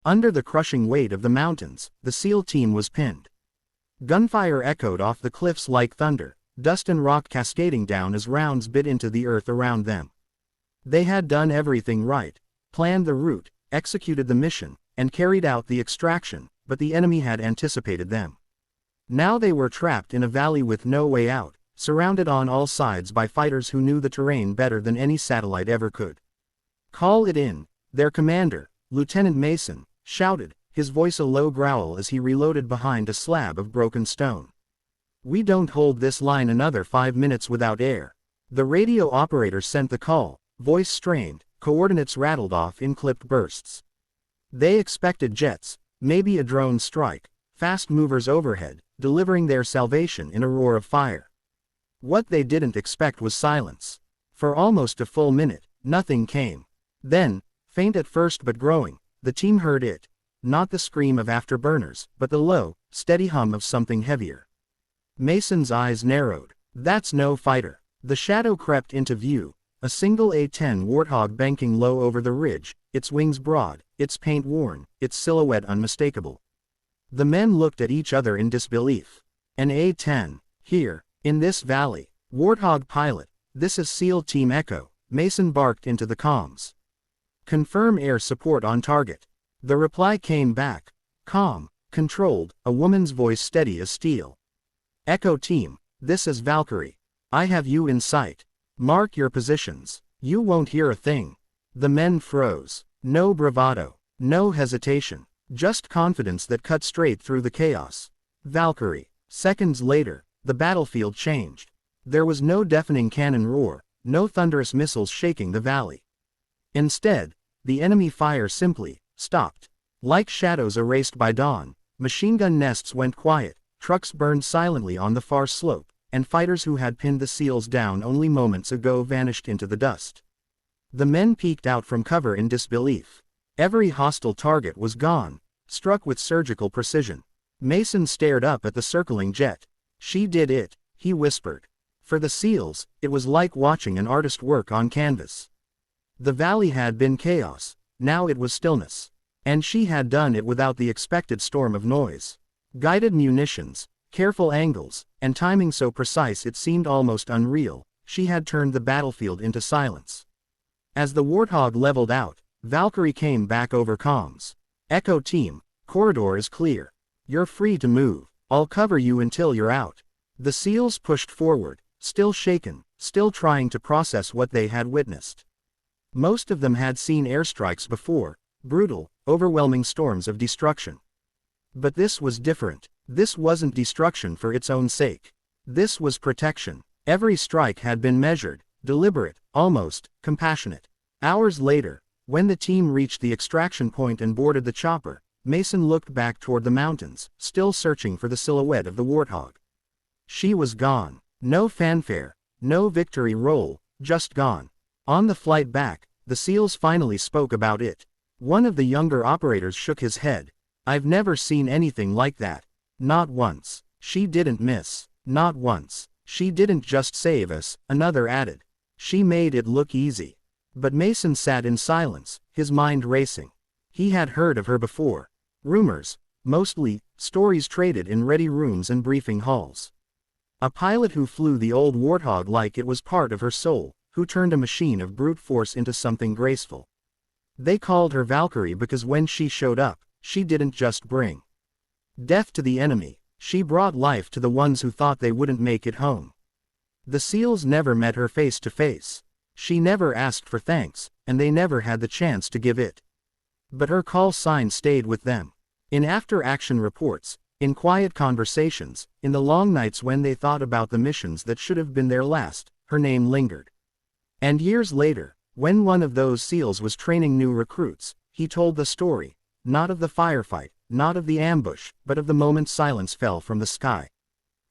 Under the crushing weight of the mountains, the SEAL team was pinned. Gunfire echoed off the cliffs like thunder, dust and rock cascading down as rounds bit into the earth around them. They had done everything right, planned the route, executed the mission, and carried out the extraction, but the enemy had anticipated them. Now they were trapped in a valley with no way out, surrounded on all sides by fighters who knew the terrain better than any satellite ever could. "Call it in," their commander, Lieutenant Mason, shouted, his voice a low growl as he reloaded behind a slab of broken stone. "We don't hold this line another 5 minutes without air." The radio operator sent the call, voice strained, coordinates rattled off in clipped bursts. They expected jets, maybe a drone strike, fast movers overhead, delivering their salvation in a roar of fire. What they didn't expect was silence. For almost a full minute, nothing came. Then, faint at first but growing, the team heard it. Not the scream of afterburners, but the low, steady hum of something heavier. Mason's eyes narrowed. "That's no fighter." The shadow crept into view, a single A-10 Warthog banking low over the ridge, its wings broad, its paint worn, its silhouette unmistakable. The men looked at each other in disbelief. An A-10, here, in this valley. "Warthog pilot, this is SEAL Team Echo," Mason barked into the comms. "Confirm air support on target." The reply came back. Calm, controlled, a woman's voice steady as steel. "Echo Team, this is Valkyrie. I have you in sight. Mark your positions." "You won't hear a thing." The men froze. No bravado, no hesitation, just confidence that cut straight through the chaos. Valkyrie. Seconds later, the battlefield changed. There was no deafening cannon roar, no thunderous missiles shaking the valley. Instead, the enemy fire simply stopped. Like shadows erased by dawn, machine gun nests went quiet, trucks burned silently on the far slope, and fighters who had pinned the SEALs down only moments ago vanished into the dust. The men peeked out from cover in disbelief. Every hostile target was gone, struck with surgical precision. Mason stared up at the circling jet. "She did it," he whispered. For the SEALs, it was like watching an artist work on canvas. The valley had been chaos, now it was stillness. And she had done it without the expected storm of noise. Guided munitions, careful angles, and timing so precise it seemed almost unreal, she had turned the battlefield into silence. As the Warthog leveled out, Valkyrie came back over comms. "Echo Team, corridor is clear. You're free to move. I'll cover you until you're out." The SEALs pushed forward, still shaken, still trying to process what they had witnessed. Most of them had seen airstrikes before, brutal, overwhelming storms of destruction. But this was different. This wasn't destruction for its own sake. This was protection. Every strike had been measured, deliberate, almost compassionate. Hours later, when the team reached the extraction point and boarded the chopper, Mason looked back toward the mountains, still searching for the silhouette of the Warthog. She was gone. No fanfare, no victory roll, just gone. On the flight back, the SEALs finally spoke about it. One of the younger operators shook his head. "I've never seen anything like that. Not once. She didn't miss. Not once. She didn't just save us," another added. "She made it look easy." But Mason sat in silence, his mind racing. He had heard of her before. Rumors, mostly, stories traded in ready rooms and briefing halls. A pilot who flew the old Warthog like it was part of her soul, who turned a machine of brute force into something graceful. They called her Valkyrie because when she showed up, she didn't just bring death to the enemy, she brought life to the ones who thought they wouldn't make it home. The SEALs never met her face to face. She never asked for thanks, and they never had the chance to give it. But her call sign stayed with them. In after-action reports, in quiet conversations, in the long nights when they thought about the missions that should have been their last, her name lingered. And years later, when one of those SEALs was training new recruits, he told the story, not of the firefight, not of the ambush, but of the moment silence fell from the sky.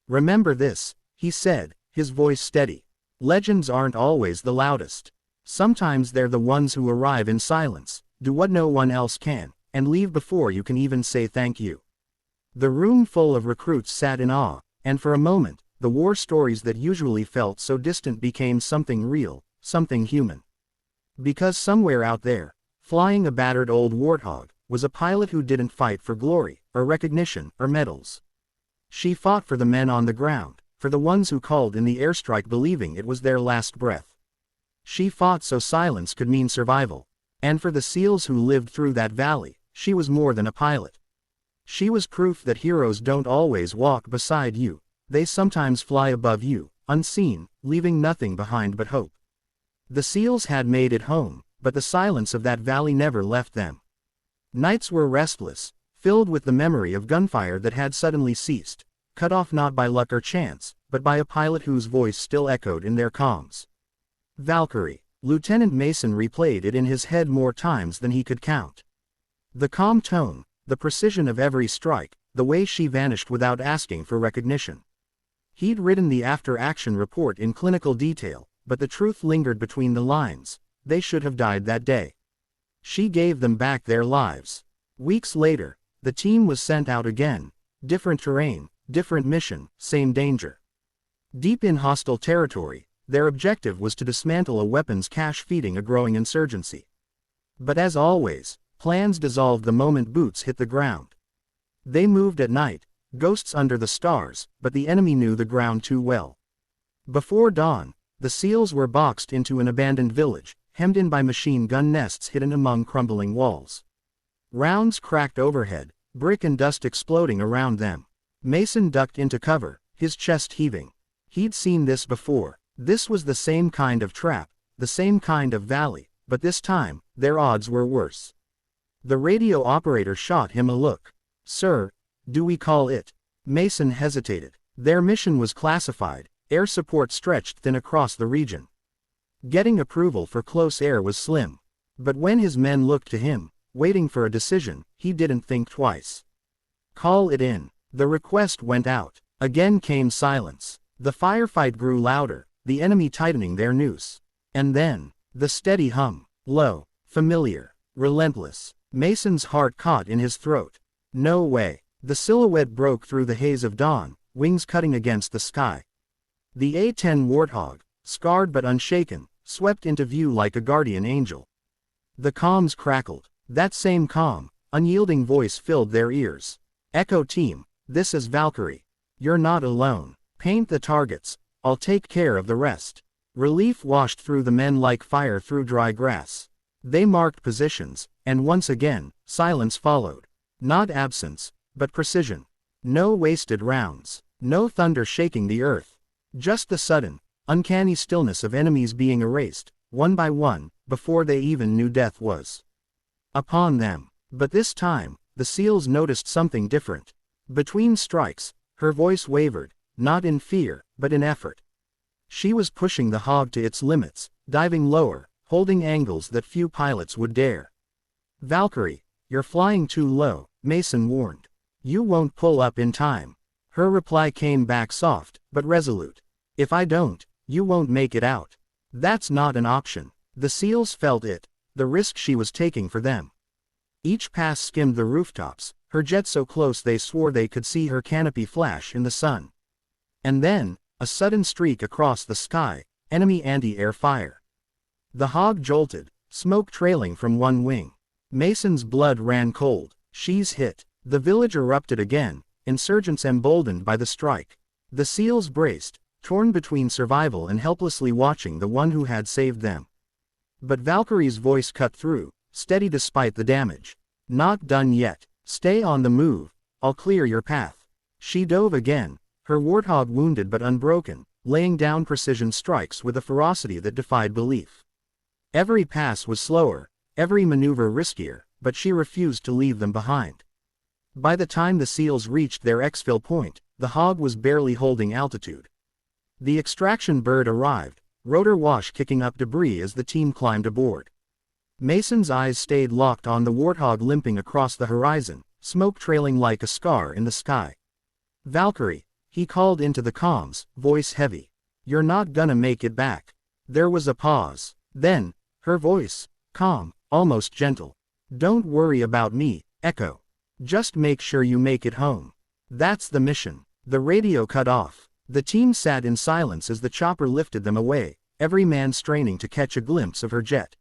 "Remember this," he said, his voice steady. "Legends aren't always the loudest. Sometimes they're the ones who arrive in silence, do what no one else can, and leave before you can even say thank you." The room full of recruits sat in awe, and for a moment, the war stories that usually felt so distant became something real, something human. Because somewhere out there, flying a battered old Warthog, was a pilot who didn't fight for glory, or recognition, or medals. She fought for the men on the ground, for the ones who called in the airstrike believing it was their last breath. She fought so silence could mean survival. And for the SEALs who lived through that valley, she was more than a pilot. She was proof that heroes don't always walk beside you, they sometimes fly above you, unseen, leaving nothing behind but hope. The SEALs had made it home, but the silence of that valley never left them. Nights were restless, filled with the memory of gunfire that had suddenly ceased, cut off not by luck or chance, but by a pilot whose voice still echoed in their comms. Valkyrie. Lieutenant Mason replayed it in his head more times than he could count. The calm tone, the precision of every strike, the way she vanished without asking for recognition. He'd written the after-action report in clinical detail, but the truth lingered between the lines. They should have died that day. She gave them back their lives. Weeks later, the team was sent out again. Different terrain, different mission, same danger. Deep in hostile territory, their objective was to dismantle a weapons cache feeding a growing insurgency. But as always, plans dissolved the moment boots hit the ground. They moved at night, ghosts under the stars, but the enemy knew the ground too well. Before dawn, the SEALs were boxed into an abandoned village, hemmed in by machine gun nests hidden among crumbling walls. Rounds cracked overhead, brick and dust exploding around them. Mason ducked into cover, his chest heaving. He'd seen this before. This was the same kind of trap, the same kind of valley, but this time, their odds were worse. The radio operator shot him a look. "Sir, do we call it?" Mason hesitated. Their mission was classified, air support stretched thin across the region. Getting approval for close air was slim. But when his men looked to him, waiting for a decision, he didn't think twice. "Call it in." The request went out. Again came silence. The firefight grew louder, the enemy tightening their noose. And then, the steady hum, low, familiar, relentless. Mason's heart caught in his throat. No way. The silhouette broke through the haze of dawn, wings cutting against the sky. The A-10 Warthog, scarred but unshaken, swept into view like a guardian angel. The comms crackled. That same calm, unyielding voice filled their ears. "Echo Team, this is Valkyrie. You're not alone. Paint the targets. I'll take care of the rest." Relief washed through the men like fire through dry grass. They marked positions, and once again, silence followed. Not absence, but precision. No wasted rounds. No thunder shaking the earth. Just the sudden, uncanny stillness of enemies being erased, one by one, before they even knew death was upon them. But this time, the SEALs noticed something different. Between strikes, her voice wavered, not in fear, but in effort. She was pushing the hog to its limits, diving lower, holding angles that few pilots would dare. "Valkyrie, you're flying too low," Mason warned. "You won't pull up in time." Her reply came back soft, but resolute. "If I don't, you won't make it out." That's not an option. The SEALs felt it, the risk she was taking for them. Each pass skimmed the rooftops, her jet so close they swore they could see her canopy flash in the sun. And then, a sudden streak across the sky, enemy anti-air fire. The hog jolted, smoke trailing from one wing. Mason's blood ran cold. She's hit. The village erupted again, insurgents emboldened by the strike. The SEALs braced, torn between survival and helplessly watching the one who had saved them. But Valkyrie's voice cut through, steady despite the damage. "Not done yet. Stay on the move. I'll clear your path." She dove again, her Warthog wounded but unbroken, laying down precision strikes with a ferocity that defied belief. Every pass was slower, every maneuver riskier, but she refused to leave them behind. By the time the SEALs reached their exfil point, the hog was barely holding altitude. The extraction bird arrived, rotor wash kicking up debris as the team climbed aboard. Mason's eyes stayed locked on the Warthog limping across the horizon, smoke trailing like a scar in the sky. "Valkyrie," he called into the comms, voice heavy. "You're not gonna make it back." There was a pause. Then, her voice, calm, almost gentle. "Don't worry about me, Echo. Just make sure you make it home. That's the mission." The radio cut off. The team sat in silence as the chopper lifted them away, every man straining to catch a glimpse of her jet.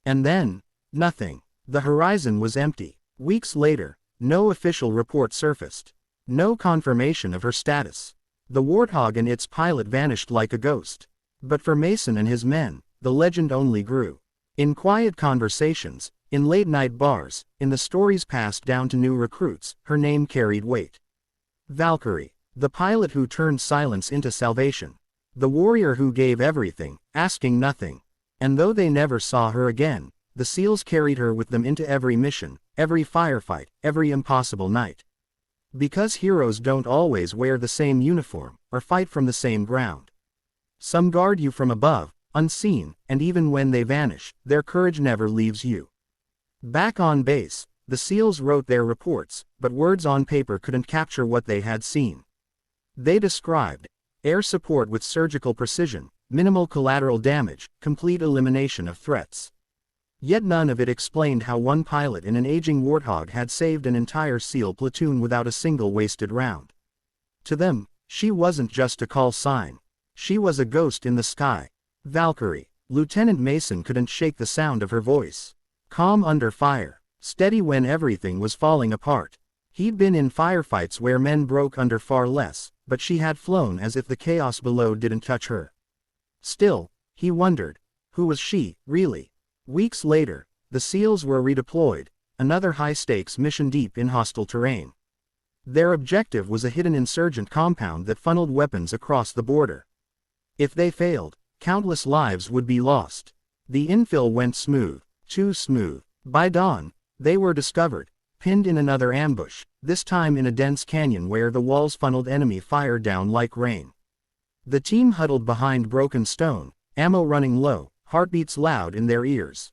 And then, nothing. The horizon was empty. Weeks later, no official report surfaced. No confirmation of her status. The Warthog and its pilot vanished like a ghost. But for Mason and his men, the legend only grew. In quiet conversations, in late-night bars, in the stories passed down to new recruits, her name carried weight. Valkyrie, the pilot who turned silence into salvation. The warrior who gave everything, asking nothing. And though they never saw her again, the SEALs carried her with them into every mission, every firefight, every impossible night. Because heroes don't always wear the same uniform, or fight from the same ground. Some guard you from above, unseen, and even when they vanish, their courage never leaves you. Back on base, the SEALs wrote their reports, but words on paper couldn't capture what they had seen. They described air support with surgical precision, minimal collateral damage, complete elimination of threats. Yet none of it explained how one pilot in an aging Warthog had saved an entire SEAL platoon without a single wasted round. To them, she wasn't just a call sign. She was a ghost in the sky. Valkyrie. Lieutenant Mason couldn't shake the sound of her voice. Calm under fire, steady when everything was falling apart. He'd been in firefights where men broke under far less, but she had flown as if the chaos below didn't touch her. Still, he wondered, who was she, really? Weeks later, the SEALs were redeployed, another high-stakes mission deep in hostile terrain. Their objective was a hidden insurgent compound that funneled weapons across the border. If they failed, countless lives would be lost. The infill went smooth, too smooth. By dawn, they were discovered, pinned in another ambush, this time in a dense canyon where the walls funneled enemy fire down like rain. The team huddled behind broken stone, ammo running low, heartbeats loud in their ears.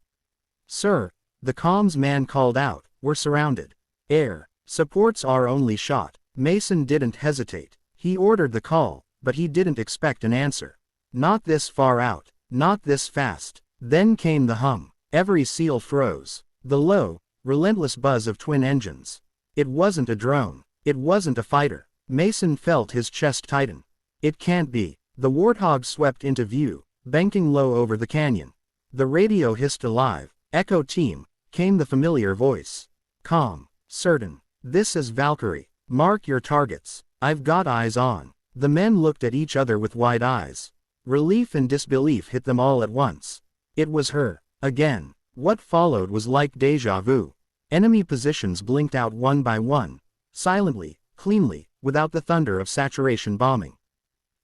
"Sir," the comms man called out, "we're surrounded. Air support's our only shot." Mason didn't hesitate. He ordered the call, but he didn't expect an answer. Not this far out, not this fast. Then came the hum. Every SEAL froze. The low, relentless buzz of twin engines. It wasn't a drone. It wasn't a fighter. Mason felt his chest tighten. It can't be. The Warthog swept into view, banking low over the canyon. The radio hissed alive. "Echo team," came the familiar voice. Calm, certain. "This is Valkyrie. Mark your targets. I've got eyes on." The men looked at each other with wide eyes. Relief and disbelief hit them all at once. It was her, again. What followed was like déjà vu. Enemy positions blinked out one by one. Silently, cleanly, without the thunder of saturation bombing.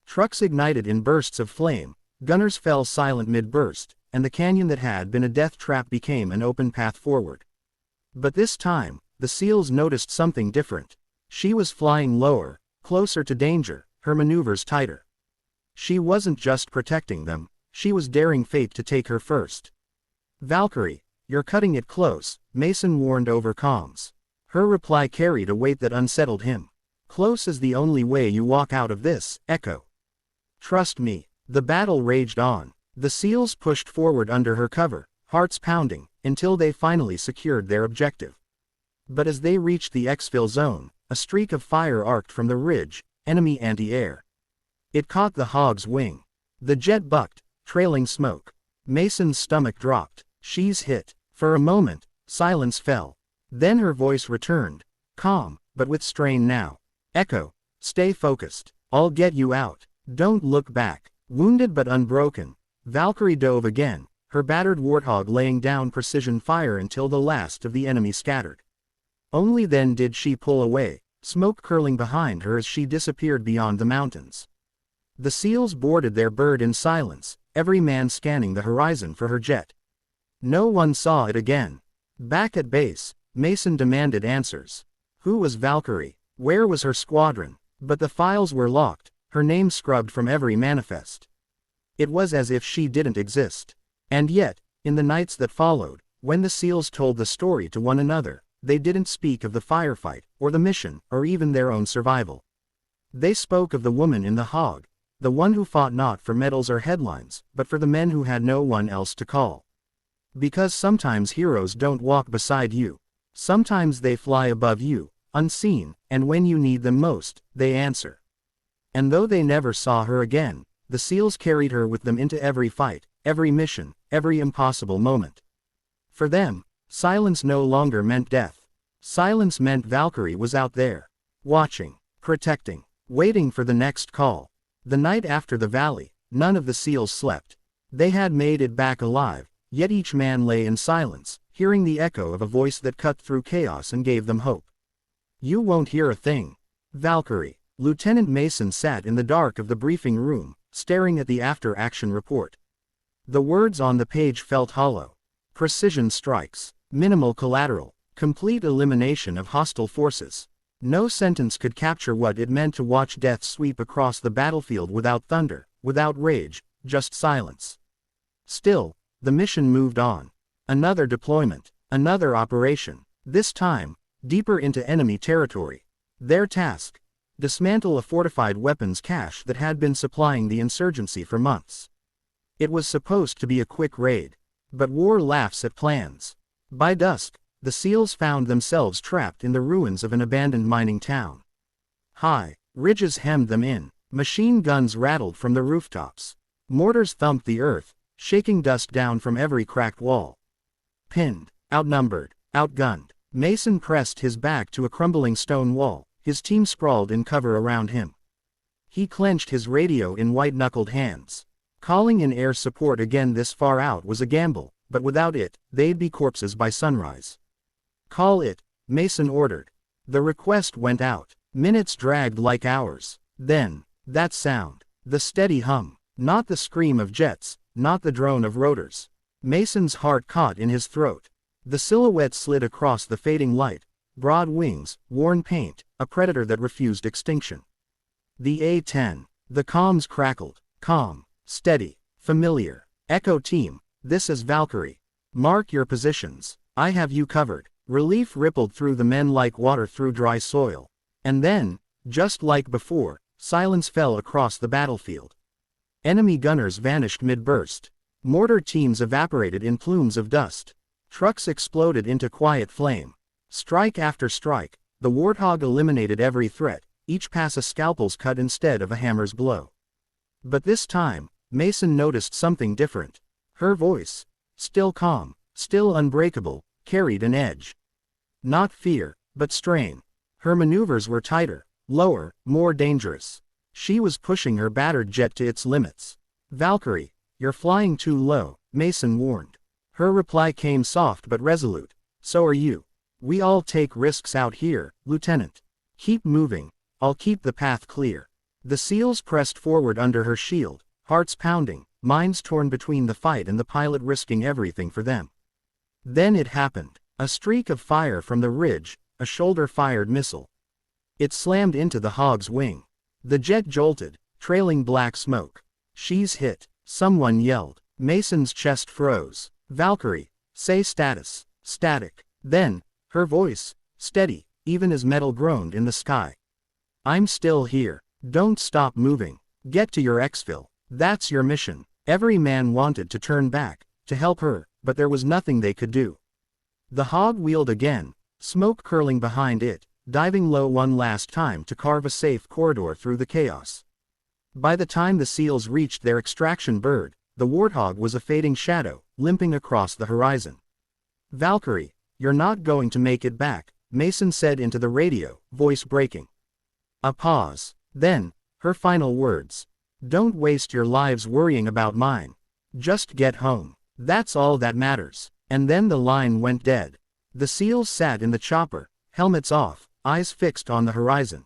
Trucks ignited in bursts of flame, gunners fell silent mid-burst, and the canyon that had been a death trap became an open path forward. But this time, the SEALs noticed something different. She was flying lower, closer to danger, her maneuvers tighter. She wasn't just protecting them, she was daring fate to take her first. "Valkyrie, you're cutting it close," Mason warned over comms. Her reply carried a weight that unsettled him. "Close is the only way you walk out of this, Echo. Trust me." The battle raged on. The SEALs pushed forward under her cover, hearts pounding, until they finally secured their objective. But as they reached the exfil zone, a streak of fire arced from the ridge, enemy anti-air. It caught the Hog's wing. The jet bucked, trailing smoke. Mason's stomach dropped. "She's hit." For a moment, silence fell. Then her voice returned, calm, but with strain now. "Echo, stay focused. I'll get you out. Don't look back." Wounded but unbroken, Valkyrie dove again, her battered Warthog laying down precision fire until the last of the enemy scattered. Only then did she pull away, smoke curling behind her as she disappeared beyond the mountains. The SEALs boarded their bird in silence, every man scanning the horizon for her jet. No one saw it again. Back at base, Mason demanded answers. Who was Valkyrie? Where was her squadron? But the files were locked, her name scrubbed from every manifest. It was as if she didn't exist. And yet, in the nights that followed, when the SEALs told the story to one another, they didn't speak of the firefight, or the mission, or even their own survival. They spoke of the woman in the Hog, the one who fought not for medals or headlines, but for the men who had no one else to call. Because sometimes heroes don't walk beside you. Sometimes they fly above you, unseen, and when you need them most, they answer. And though they never saw her again, the SEALs carried her with them into every fight, every mission, every impossible moment. For them, silence no longer meant death. Silence meant Valkyrie was out there. Watching, protecting, waiting for the next call. The night after the valley, none of the SEALs slept. They had made it back alive, yet each man lay in silence, hearing the echo of a voice that cut through chaos and gave them hope. You won't hear a thing. Valkyrie. Lieutenant Mason sat in the dark of the briefing room, staring at the after-action report. The words on the page felt hollow. Precision strikes. Minimal collateral. Complete elimination of hostile forces. No sentence could capture what it meant to watch death sweep across the battlefield without thunder, without rage, just silence. Still, the mission moved on. Another deployment. Another operation. This time, deeper into enemy territory. Their task: dismantle a fortified weapons cache that had been supplying the insurgency for months. It was supposed to be a quick raid. But war laughs at plans. By dusk, the SEALs found themselves trapped in the ruins of an abandoned mining town. High ridges hemmed them in. Machine guns rattled from the rooftops. Mortars thumped the earth, shaking dust down from every cracked wall. Pinned, outnumbered, outgunned, Mason pressed his back to a crumbling stone wall, his team sprawled in cover around him. He clenched his radio in white-knuckled hands. Calling in air support again this far out was a gamble, but without it, they'd be corpses by sunrise. Call it, Mason ordered. The request went out. Minutes dragged like hours. Then, that sound. The steady hum. Not the scream of jets, not the drone of rotors. Mason's heart caught in his throat. The silhouette slid across the fading light. Broad wings, worn paint, a predator that refused extinction. The A-10. The comms crackled. Calm. Steady. Familiar. Echo team, this is Valkyrie. Mark your positions. I have you covered. Relief rippled through the men like water through dry soil. And then, just like before, silence fell across the battlefield. Enemy gunners vanished mid-burst. Mortar teams evaporated in plumes of dust. Trucks exploded into quiet flame. Strike after strike, the Warthog eliminated every threat, each pass a scalpel's cut instead of a hammer's blow. But this time, Mason noticed something different. Her voice, still calm, still unbreakable, carried an edge. Not fear, but strain. Her maneuvers were tighter, lower, more dangerous. She was pushing her battered jet to its limits. Valkyrie, you're flying too low, Mason warned. Her reply came soft but resolute. So are you. We all take risks out here, Lieutenant. Keep moving. I'll keep the path clear. The SEALs pressed forward under her shield, hearts pounding, minds torn between the fight and the pilot risking everything for them. Then it happened. A streak of fire from the ridge, a shoulder-fired missile. It slammed into the Hog's wing. The jet jolted, trailing black smoke. She's hit, someone yelled. Mason's chest froze. Valkyrie, say status. Static. Then, her voice, steady, even as metal groaned in the sky. I'm still here. Don't stop moving. Get to your exfil. That's your mission. Every man wanted to turn back, to help her, but there was nothing they could do. The Hog wheeled again, smoke curling behind it, diving low one last time to carve a safe corridor through the chaos. By the time the SEALs reached their extraction bird, the Warthog was a fading shadow, limping across the horizon. Valkyrie, you're not going to make it back, Mason said into the radio, voice breaking. A pause. Then, her final words. Don't waste your lives worrying about mine. Just get home. That's all that matters. And then the line went dead. The SEALs sat in the chopper, helmets off, eyes fixed on the horizon.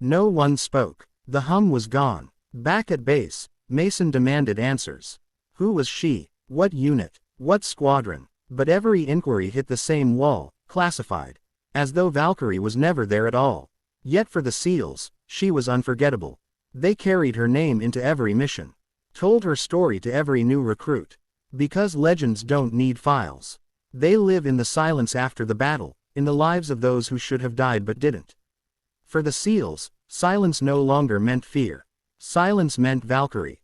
No one spoke. The hum was gone. Back at base, Mason demanded answers. Who was she? What unit? What squadron? But every inquiry hit the same wall, classified. As though Valkyrie was never there at all. Yet for the SEALs, she was unforgettable. They carried her name into every mission. Told her story to every new recruit. Because legends don't need files. They live in the silence after the battle, in the lives of those who should have died but didn't. For the SEALs, silence no longer meant fear. Silence meant Valkyrie.